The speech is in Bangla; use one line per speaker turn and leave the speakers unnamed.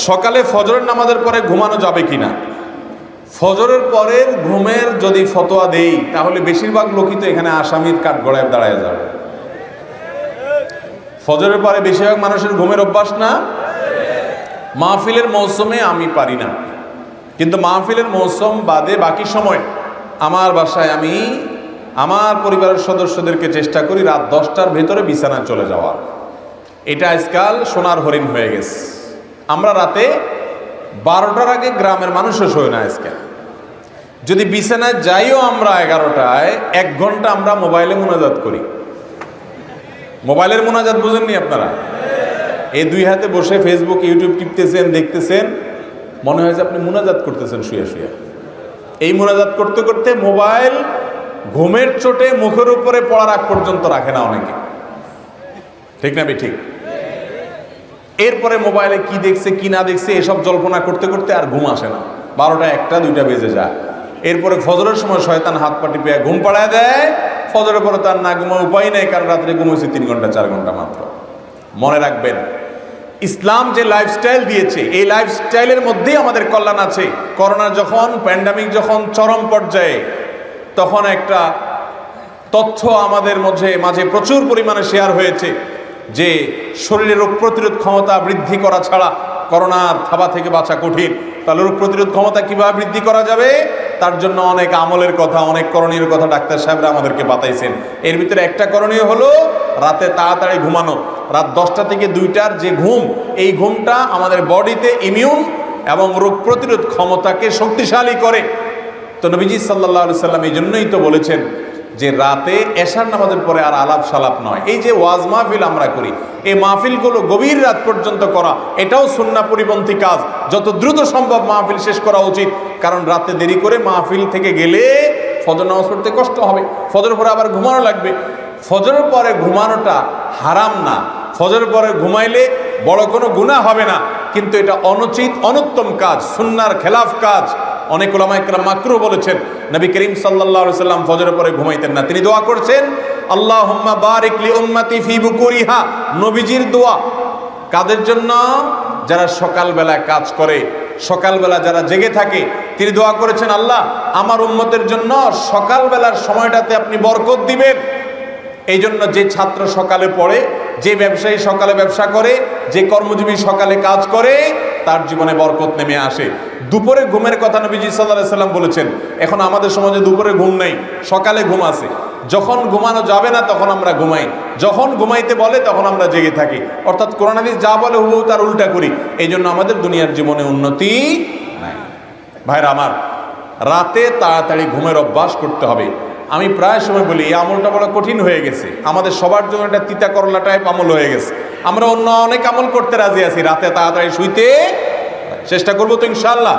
সকালে ফজরের নামাজের পরে ঘুমানো যাবে কিনা? ফজরের পরের ঘুমের যদি ফতোয়া দেই তাহলে বেশিরভাগ লোকই তো এখানে আসামির কাঠগড়ায় দাঁড়ায় যাবে। ফজরের পরে বেশিরভাগ মানুষের ঘুমের অভ্যাস না। মাহফিলের মৌসুমে আমি পারি না, কিন্তু মাহফিলের মৌসুম বাদে বাকি সময় আমার বাসায় আমি আমার পরিবারের সদস্যদেরকে চেষ্টা করি রাত 10টার ভেতরে বিছানায় চলে যাওয়ার। এটা আজকাল সোনার হরিণ হয়ে গেছে। আমরা রাতে 12টার আগে গ্রামের মানুষও শোয় না আজকাল। যদি বিছানায় যাইও আমরা 11টায়, 1 ঘন্টা আমরা মোবাইলে মোনাজাত করি। মোবাইলের মোনাজাত বুঝেননি আপনারা? এই 2 হাতে বসে ফেসবুক ইউটিউব টিপতেছেন, দেখতেছেন, মনে হয় যে আপনি মোনাজাত করতেছেন শুয়ে শুয়ে। এই মোনাজাত করতে করতে মোবাইল ঘুমের চোটে মুখের উপরে পড়ার আগ পর্যন্ত রাখে না অনেকে, ঠিক না ঠিক? এরপরে মোবাইলে কি দেখছে কি না দেখছে এসব জল্পনা করতে করতে আর ঘুম আসে না। 12টা 1টা 2টা বেজে যায়। এরপরে ফজরের সময় শয়তান হাত পা টিপে ঘুম পাড়ায় দেয়। ফজরের পরে তার না ঘুমার উপায় নেই, কারণ রাত্রে ঘুমাইছে 3 ঘন্টা 4 ঘন্টা মাত্র। মনে রাখবেন, ইসলাম যে লাইফস্টাইল দিয়েছে এই লাইফস্টাইলের মধ্যেই আমাদের কল্যাণ আছে। করোনা যখন, প্যান্ডামিক যখন চরম পর্যায়ে, তখন একটা তথ্য আমাদের মাঝে প্রচুর পরিমাণে শেয়ার হয়েছে যে শরীরে রোগ প্রতিরোধ ক্ষমতা বৃদ্ধি করা ছাড়া করোনার থাবা থেকে বাঁচা কঠিন। তাহলে রোগ প্রতিরোধ ক্ষমতা কিভাবে বৃদ্ধি করা যাবে, তার জন্য অনেক আমলের কথা, অনেক করণীয় কথা ডাক্তার সাহেবরা আমাদেরকে বাতাইছেন। এর ভিতরে একটা করণীয় হলো রাতে তাড়াতাড়ি ঘুমানো। রাত 10টা থেকে 2টার যে ঘুম, এই ঘুমটা আমাদের বডিতে ইমিউন এবং রোগ প্রতিরোধ ক্ষমতাকে শক্তিশালী করে। তো নবীজি সাল্লাল্লাহু আলাইহি সাল্লাম এই জন্যই তো বলেছেন যে রাতে এশার নামাজের পরে আর আলাপ সালাপ নয়। এই যে ওয়াজ মাহফিল আমরা করি, এই মাহফিলগুলো গভীর রাত পর্যন্ত করা, এটাও সুন্নাহ পরিপন্থী কাজ। যত দ্রুত সম্ভব মাহফিল শেষ করা উচিত, কারণ রাতে দেরি করে মাহফিল থেকে গেলে ফজর নামাজ পড়তে কষ্ট হবে, ফজর পরে আবার ঘুমানো লাগবে। ফজরের পরে ঘুমানোটা হারাম না, ফজরের পরে ঘুমাইলে বড় কোনো গুনাহ হবে না, কিন্তু এটা অনুচিত অনুত্তম কাজ, সুন্নাহর খেলাফ কাজ। অনেক উলামায়ে কেরাম মাকরুহ বলেছেন। নবী করিম সাল্লাল্লাহু আলাইহি সাল্লাম ফজরের পরে ঘুমাইতেন না। তিনি দোয়া করছেন, আল্লাহুম্মা বারিক লি উম্মতি ফি বুকুরিহা। নবীজির দোয়া কাদের জন্য? যারা সকালবেলা কাজ করে, সকালবেলা যারা জেগে থাকে। তিনি দোয়া করেছেন, আল্লাহ আমার উম্মতের জন্য সকালবেলার সময়টাতে আপনি বরকত দিবেন। এই জন্য যে ছাত্র সকালে পড়ে, যে ব্যবসায়ী সকালে ব্যবসা করে, যে কর্মজীবী সকালে কাজ করে, তার জীবনে বরকত নেমে আসে। দুপুরে ঘুমের কথা নবীজি সাল্লাল্লাহু আলাইহি সাল্লাম বলেছেন। এখন আমাদের সমাজে দুপুরে ঘুম নেই, সকালে ঘুম আছে। যখন ঘুমানো যাবে না তখন আমরা ঘুমাই, যখন ঘুমাইতে বলে তখন আমরা জেগে থাকি। অর্থাৎ কোরআন হাদিস যা বলে হুবহু তার উল্টা করি। এই জন্য আমাদের দুনিয়ার জীবনে উন্নতি নাই। ভাইরা আমার, রাতে তাড়াতাড়ি ঘুমের অভ্যাস করতে হবে। আমি প্রায় সময় বলি এই আমলটা বড় কঠিন হয়ে গেছে, আমাদের সবার জন্য একটা তিতা করলা টাইপ আমল হয়ে গেছে। আমরা অন্য অনেক আমল করতে রাজি আছি, রাতে তাড়াতাড়ি শুইতে চেষ্টা করবো তো ইনশাআল্লাহ।